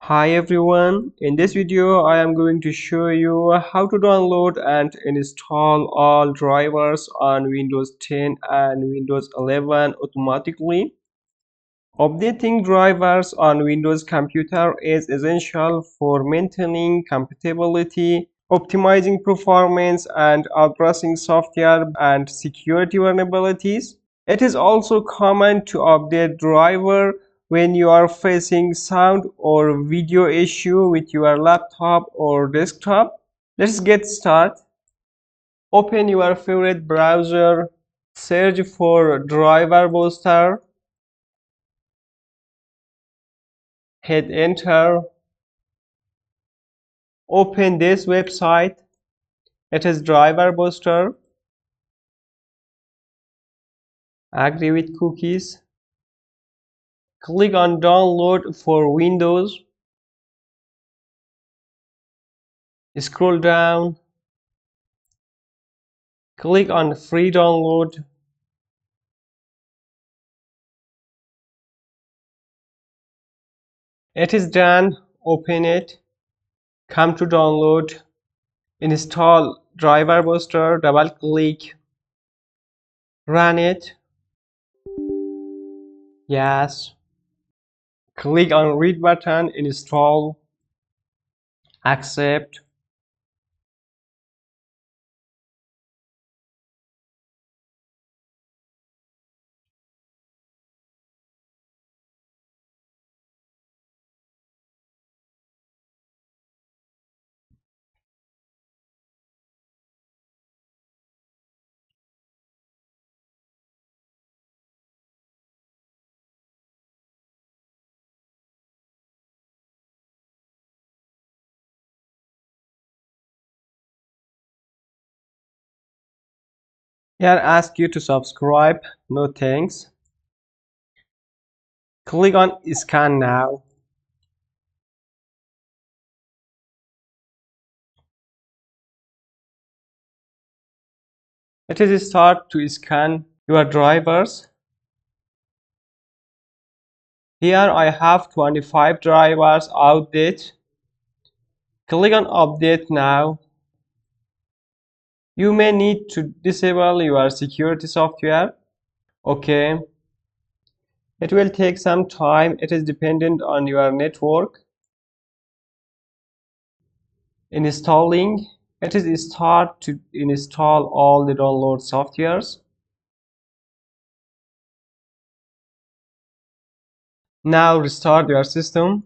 Hi everyone, in this video I am going to show you how to download and install all drivers on Windows 10 and Windows 11 automatically. Updating drivers on Windows computer is essential for maintaining compatibility, optimizing performance, and addressing software and security vulnerabilities. It is also common to update driver when you are facing sound or video issue with your laptop or desktop. Let's get started. Open your favorite browser, search for driver booster, hit enter. Open this website. It is driver booster. Agree with cookies. Click on download for Windows. Scroll down. Click on free download. It is done. Open it. Come to download. Install driver booster. Double click. Run it. Yes. Click on read button. Install. Accept. Here ask you to subscribe. No thanks. Click on scan now. It is start to scan your drivers. Here I have 25 drivers outdated. Click on update now. You may need to disable your security software. Okay. It will take some time. It is dependent on your network. Installing. It is start to install all the download softwares. Now restart your system.